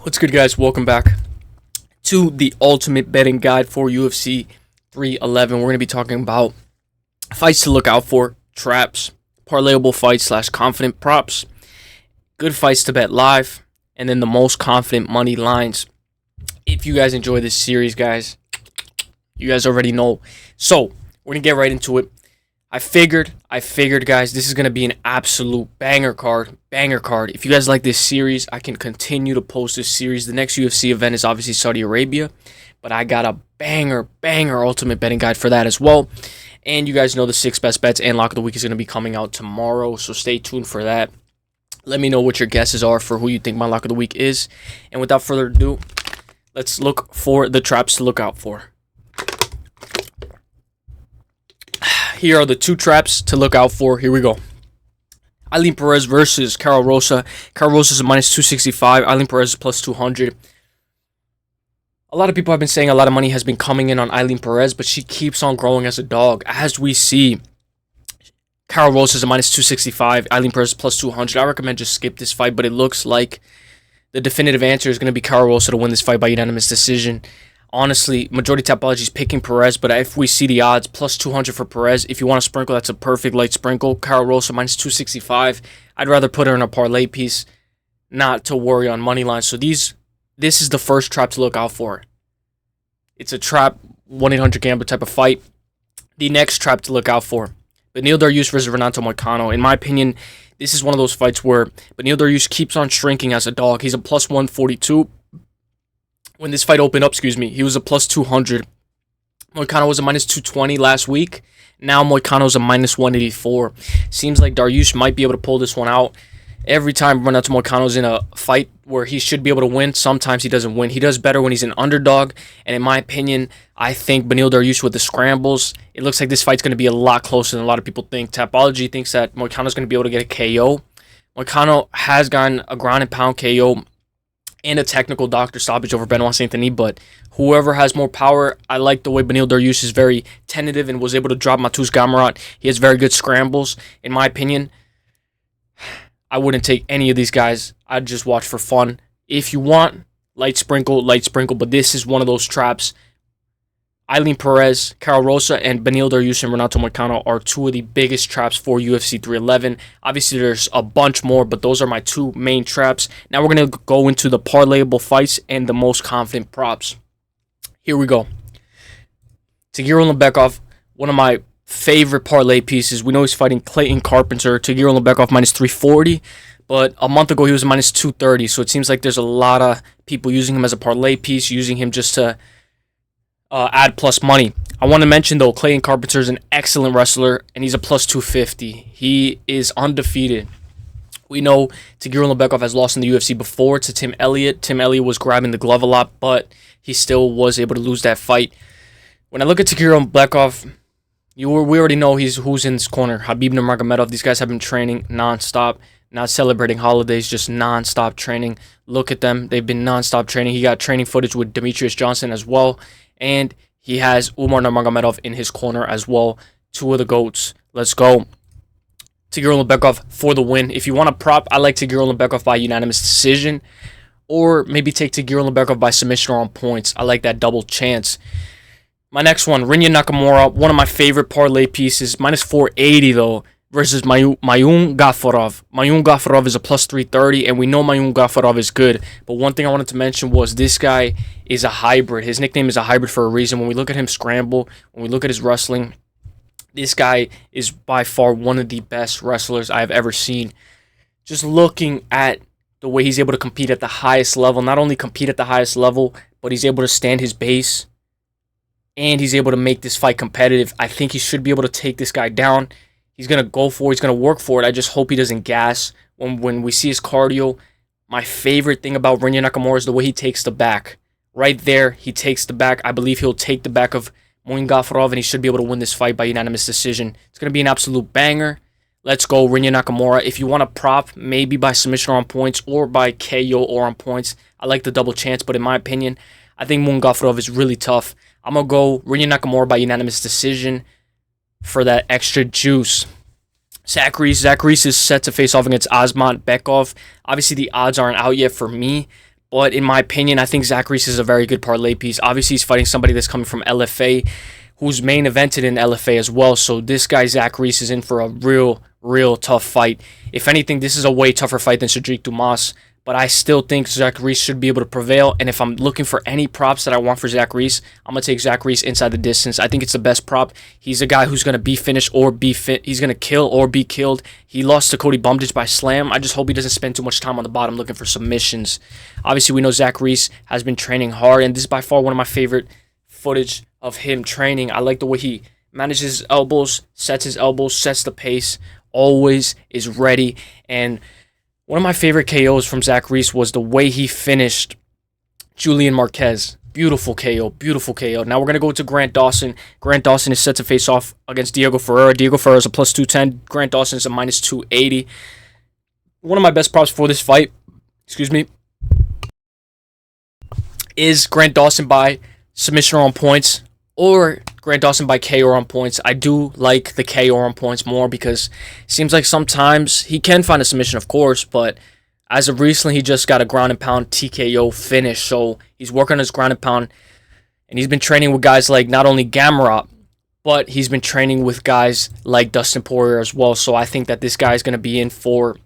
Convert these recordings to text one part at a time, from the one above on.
What's good, guys? Welcome back to the ultimate betting guide for UFC 311. We're going to be talking about fights to look out for, traps, parlayable fights / confident props, good fights to bet live, and then the most confident money lines. If you guys enjoy this series, guys, you guys already know. So we're going to get right into it. I figured, guys, this is going to be an absolute banger card. If you guys like this series, I can continue to post this series. The next UFC event is obviously Saudi Arabia, but I got a banger ultimate betting guide for that as well. And you guys know the 6 best bets and lock of the week is going to be coming out tomorrow, so stay tuned for that. Let me know what your guesses are for who you think my lock of the week is. And without further ado, let's look for the traps to look out for. Here are the 2 traps to look out for. Here we go. Ailin Perez versus Karol Rosa. Karol Rosa is a minus 265. Ailin Perez is plus 200. A lot of people have been saying a lot of money has been coming in on Ailin Perez, but she keeps on growing as a dog. As we see, Karol Rosa is a minus 265. Ailin Perez is plus 200. I recommend just skip this fight, but it looks like the definitive answer is going to be Karol Rosa to win this fight by unanimous decision. Honestly, majority Tapology is picking Perez, but if we see the odds, plus 200 for Perez. If you want to sprinkle, that's a perfect light sprinkle. Karol Rosa, minus 265. I'd rather put her in a parlay piece, not to worry on money lines. So this is the first trap to look out for. It's a trap, 1-800-GAMBLER type of fight. The next trap to look out for, Beneil Dariush versus Renato Moicano. In my opinion, this is one of those fights where Beneil Dariush keeps on shrinking as a dog. He's a plus 142. When this fight opened up, he was a plus 200. Moicano was a minus 220 last week. Now Moicano's a minus 184. Seems like Dariush might be able to pull this one out. Every time Renato Moicano's in a fight where he should be able to win, sometimes he doesn't win. He does better when he's an underdog. And in my opinion, I think Beneil Dariush with the scrambles, it looks like this fight's going to be a lot closer than a lot of people think. Tapology thinks that Moicano's going to be able to get a KO. Moicano has gotten a ground and pound KO and a technical doctor stoppage over Benoit Saint-Denis, but whoever has more power, I like the way Beneil Dariush is very tentative and was able to drop Mateusz Gamrot. He has very good scrambles. In my opinion, I wouldn't take any of these guys. I'd just watch for fun. If you want, light sprinkle, but this is one of those traps. Ailin Perez, Karol Rosa, and Beneil Dariush and Renato Moicano are 2 of the biggest traps for UFC 311. Obviously, there's a bunch more, but those are my 2 main traps. Now we're going to go into the parlayable fights and the most confident props. Here we go. Tagiro Lembekov, one of my favorite parlay pieces. We know he's fighting Clayton Carpenter. Tagiro Lembekov minus 340, but a month ago he was minus 230, so it seems like there's a lot of people using him as a parlay piece, using him just to add plus money. I want to mention, though, Clayton Carpenter is an excellent wrestler, and he's a plus 250. He is undefeated. We know Tagiro Lembekov has lost in the UFC before to Tim Elliott. Tim Elliott was grabbing the glove a lot, but he still was able to lose that fight. When I look at Tagiro Lembekov, we already know who's in his corner. Khabib Nurmagomedov. These guys have been training nonstop, not celebrating holidays, just nonstop training. Look at them. They've been nonstop training. He got training footage with Demetrius Johnson as well. And he has Umar Nurmagomedov in his corner as well. 2 of the GOATs. Let's go. Tagiro Lembekov for the win. If you want a prop, I like Tagiro Lembekov by unanimous decision. Or maybe take Tagiro Lembekov by submission or on points. I like that double chance. My next one, Rinya Nakamura. One of my favorite parlay pieces. Minus 480 though. Versus Mayun Gafarov. Mayun Gafarov is a plus 330, and we know Mayun Gafarov is good. But one thing I wanted to mention was this guy is a hybrid. His nickname is a hybrid for a reason. When we look at him scramble, when we look at his wrestling, this guy is by far one of the best wrestlers I have ever seen. Just looking at the way he's able to compete at the highest level, not only compete at the highest level, but he's able to stand his base, and he's able to make this fight competitive. I think he should be able to take this guy down. He's going to go for it. He's going to work for it. I just hope he doesn't gas. When we see his cardio, my favorite thing about Rinya Nakamura is the way he takes the back. Right there, he takes the back. I believe he'll take the back of Mayun Gafarov, and he should be able to win this fight by unanimous decision. It's going to be an absolute banger. Let's go, Rinya Nakamura. If you want a prop, maybe by submission or on points, or by KO or on points, I like the double chance. But in my opinion, I think Mayun Gafarov is really tough. I'm going to go Rinya Nakamura by unanimous decision for that extra juice. Zach Reese is set to face off against Asmat Bekov. Obviously, the odds aren't out yet for me, But in my opinion, I think Zach Reese is a very good parlay piece. Obviously, he's fighting somebody that's coming from LFA, who's main evented in LFA as well. So this guy, Zach Reese, is in for a real tough fight. If anything, this is a way tougher fight than Cedric Dumas. But I still think Zach Reese should be able to prevail. And if I'm looking for any props that I want for Zach Reese, I'm going to take Zach Reese inside the distance. I think it's the best prop. He's a guy who's going to be finished or be fit. He's going to kill or be killed. He lost to Cody Bumditch by slam. I just hope he doesn't spend too much time on the bottom looking for submissions. Obviously, we know Zach Reese has been training hard. And this is by far one of my favorite footage of him training. I like the way he manages his elbows, sets the pace, always is ready. And one of my favorite KOs from Zach Reese was the way he finished Julian Marquez. Beautiful KO, beautiful KO. Now we're going to go to Grant Dawson. Grant Dawson is set to face off against Diego Ferreira. Diego Ferreira is a plus 210. Grant Dawson is a minus 280. One of my best props for this fight, is Grant Dawson by submission or on points, or Grant Dawson by KO or on points. I do like the KO or on points more because it seems like sometimes he can find a submission, of course, but as of recently, he just got a ground and pound TKO finish. So he's working on his ground and pound, and he's been training with guys like not only Gamrot, but he's been training with guys like Dustin Poirier as well. So I think that this guy is going to be in for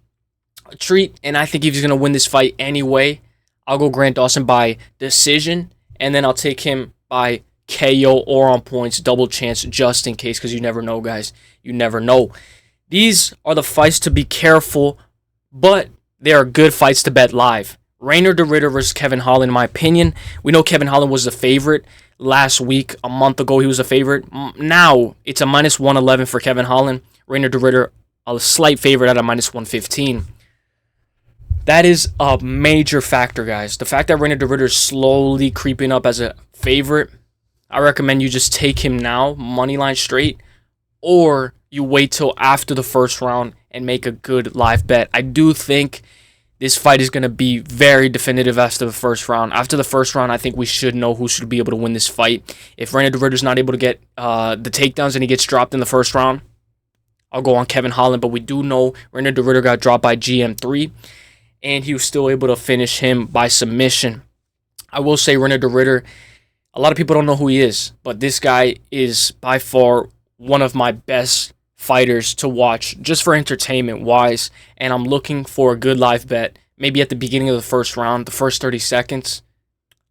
a treat, and I think if he's going to win this fight anyway, I'll go Grant Dawson by decision, and then I'll take him by KO or on points, double chance just in case, because you never know, guys. You never know. These are the fights to be careful, but they are good fights to bet live. Reinier de Ridder versus Kevin Holland, in my opinion. We know Kevin Holland was the favorite last week. A month ago, he was a favorite. Now, it's a minus 111 for Kevin Holland. Reinier de Ridder, a slight favorite at a minus 115. That is a major factor, guys. The fact that Reinier de Ridder is slowly creeping up as a favorite, I recommend you just take him now, money line straight, or you wait till after the first round and make a good live bet. I do think this fight is going to be very definitive after the first round. After the first round, I think we should know who should be able to win this fight. If Reinier de Ridder is not able to get the takedowns and he gets dropped in the first round, I'll go on Kevin Holland. But we do know Reinier de Ridder got dropped by GM3, and he was still able to finish him by submission. I will say Reinier de Ridder, a lot of people don't know who he is, but this guy is by far one of my best fighters to watch just for entertainment wise, and I'm looking for a good live bet. Maybe at the beginning of the first round, the first 30 seconds,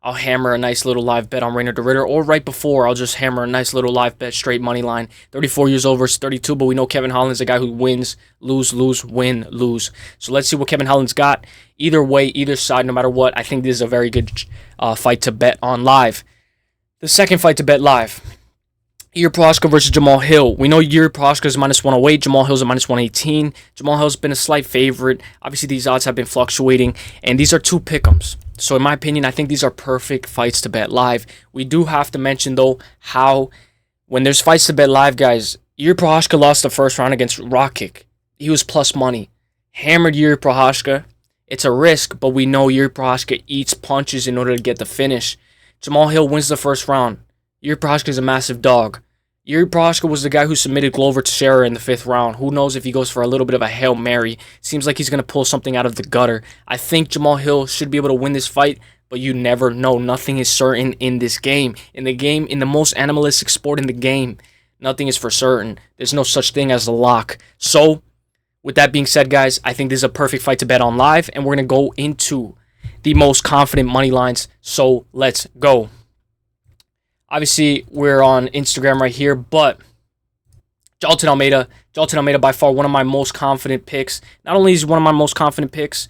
I'll hammer a nice little live bet on Reinier de Ridder, or right before, I'll just hammer a nice little live bet, straight money line. 34 years old versus 32, but we know Kevin Holland's a guy who wins, lose, win, lose. So let's see what Kevin Holland's got. Either way, either side, no matter what, I think this is a very good fight to bet on live. The second fight to bet live, Yuri Prochazka versus Jamal Hill. We know Yuri Prochazka is minus 108. Jamal Hill's a minus 118. Jamal Hill's been a slight favorite. Obviously, these odds have been fluctuating, and these are two pick'ems. So, in my opinion, I think these are perfect fights to bet live. We do have to mention, though, how when there's fights to bet live, guys, Yuri Prochazka lost the first round against Rakic. He was plus money. Hammered Yuri Prochazka. It's a risk, but we know Yuri Prochazka eats punches in order to get the finish. Jamal Hill wins the first round. Yuri Prochazka is a massive dog. Yuri Prochazka was the guy who submitted Glover Teixeira in the 5th round. Who knows if he goes for a little bit of a Hail Mary. Seems like he's going to pull something out of the gutter. I think Jamal Hill should be able to win this fight, but you never know. Nothing is certain in this game. In the most animalistic sport in the game, nothing is for certain. There's no such thing as a lock. So, with that being said, guys, I think this is a perfect fight to bet on live, and we're going to go into the most confident money lines. So, let's go. Obviously, we're on Instagram right here, but Jailton Almeida by far one of my most confident picks. Not only is he one of my most confident picks,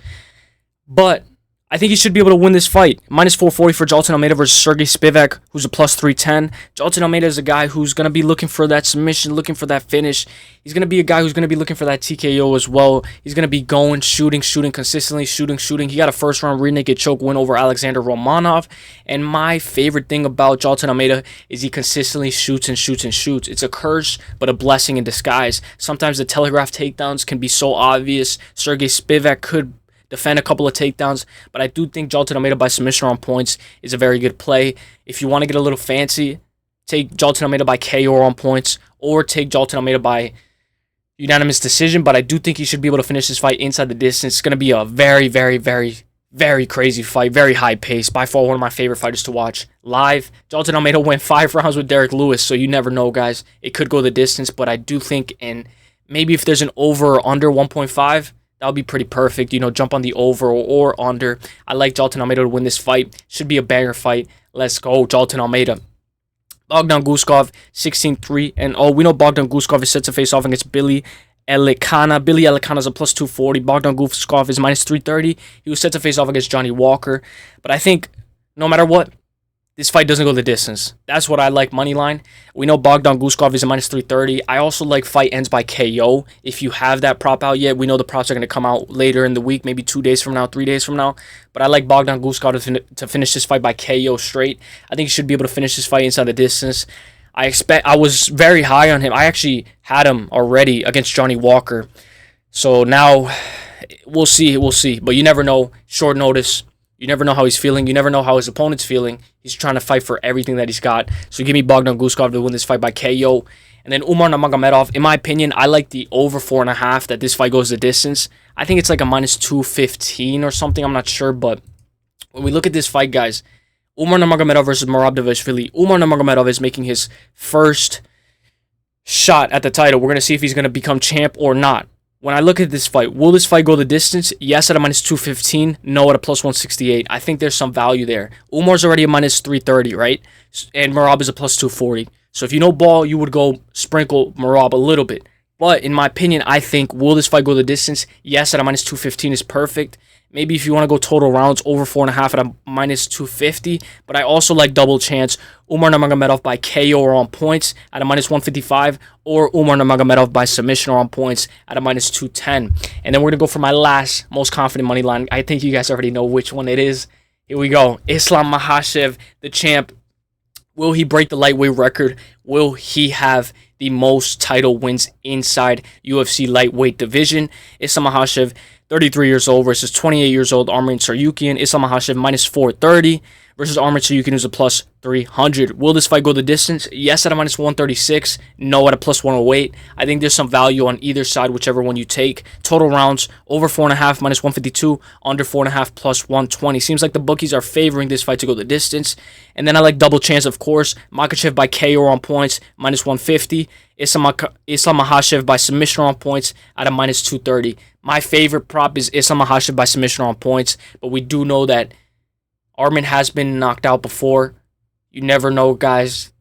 but I think he should be able to win this fight. Minus 440 for Jailton Almeida versus Sergey Spivak, who's a plus 310. Jailton Almeida is a guy who's going to be looking for that submission, looking for that finish. He's going to be a guy who's going to be looking for that TKO as well. He's going to be going, shooting consistently, shooting. He got a first-round rear naked choke win over Alexander Romanov. And my favorite thing about Jailton Almeida is he consistently shoots. It's a curse, but a blessing in disguise. Sometimes the telegraph takedowns can be so obvious. Sergey Spivak could defend a couple of takedowns, but I do think Jailton Almeida by submission on points is a very good play. If you want to get a little fancy, take Jailton Almeida by KO on points, or take Jailton Almeida by unanimous decision, but I do think he should be able to finish this fight inside the distance. It's going to be a very Very crazy fight, very high pace. By far one of my favorite fighters to watch live. Jailton Almeida went 5 rounds with Derek Lewis, so you never know, guys. It could go the distance, but I do think, and maybe if there's an over or under 1.5, that would be pretty perfect. You know, jump on the over or under. I like Jailton Almeida to win this fight. Should be a banger fight. Let's go, Jailton Almeida. Bogdan Guskov, 16-3. And we know Bogdan Guskov is set to face off against Billy Elikana. Billy Elikana is a plus 240. Bogdan Guskov is minus 330. He was set to face off against Johnny Walker. But I think no matter what, this fight doesn't go the distance. That's what I like money line. We know Bogdan Guskov is a minus 330. I also like fight ends by KO. If you have that prop out yet, we know the props are going to come out later in the week, maybe 2 days from now, 3 days from now. But I like Bogdan Guskov to finish this fight by KO straight. I think he should be able to finish this fight inside the distance. I was very high on him. I actually had him already against Johnny Walker. So now we'll see. But you never know. Short notice. You never know how he's feeling. You never know how his opponent's feeling. He's trying to fight for everything that he's got. So give me Bogdan Guskov to win this fight by KO. And then Umar Nurmagomedov, in my opinion, I like the over 4.5 that this fight goes the distance. I think it's like a minus 215 or something. I'm not sure. But when we look at this fight, guys, Umar Nurmagomedov versus Merab Dvalishvili. Umar Nurmagomedov is making his first shot at the title. We're going to see if he's going to become champ or not. When I look at this fight, will this fight go the distance? Yes, at a minus 215. No, at a plus 168. I think there's some value there. Umar's already a minus 330, right? And Merab is a plus 240. So if you know ball, you would go sprinkle Merab a little bit. But in my opinion, I think, will this fight go the distance? Yes, at a minus 215 is perfect. Maybe if you want to go total rounds, over 4.5 at a minus 250. But I also like double chance. Umar Nurmagomedov by KO or on points at a minus 155. Or Umar Nurmagomedov by submission or on points at a minus 210. And then we're going to go for my last most confident money line. I think you guys already know which one it is. Here we go. Islam Makhachev, the champ. Will he break the lightweight record? Will he have the most title wins inside UFC lightweight division? Islam Makhachev, 33 years old versus 28 years old Armen Tsarukyan. Islam Makhachev minus 430 versus Armen Tsarukyan, who's a plus 300. Will this fight go the distance? Yes, at a minus 136. No, at a plus 108. I think there's some value on either side, whichever one you take. Total rounds, over 4.5, minus 152. Under 4.5, plus 120. Seems like the bookies are favoring this fight to go the distance. And then I like double chance, of course. Makhachev by KO on points, minus 150. Islam Makhachev by submission on points at a minus 230. My favorite prop is Islam Makhachev by submission on points, but we do know that Armen has been knocked out before. You never know, guys.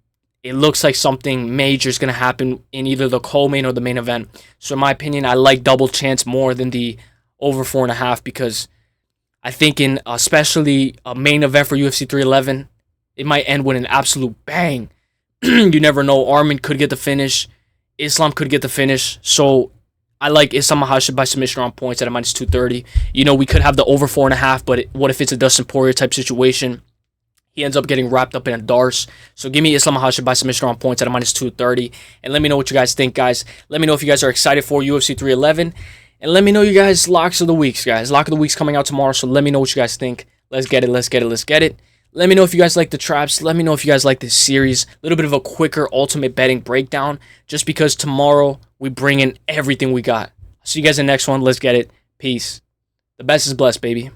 It looks like something major is going to happen in either the co-main or the main event. So in my opinion, I like double chance more than the over 4.5 because I think in especially a main event for UFC 311, it might end with an absolute bang. You never know. Armen could get the finish. Islam could get the finish. So I like Islam Makhachev by submission on points at a minus 230. You know, we could have the over 4.5, but what if it's a Dustin Poirier type situation? He ends up getting wrapped up in a Darce. So give me Islam Makhachev by submission on points at a minus 230. And let me know what you guys think, guys. Let me know if you guys are excited for UFC 311. And let me know you guys locks of the weeks, guys. Lock of the week's coming out tomorrow, so let me know what you guys think. Let's get it, let's get it, let's get it. Let me know if you guys like the traps. Let me know if you guys like this series. A little bit of a quicker ultimate betting breakdown, just because tomorrow we bring in everything we got. See you guys in the next one. Let's get it. Peace. The best is blessed, baby.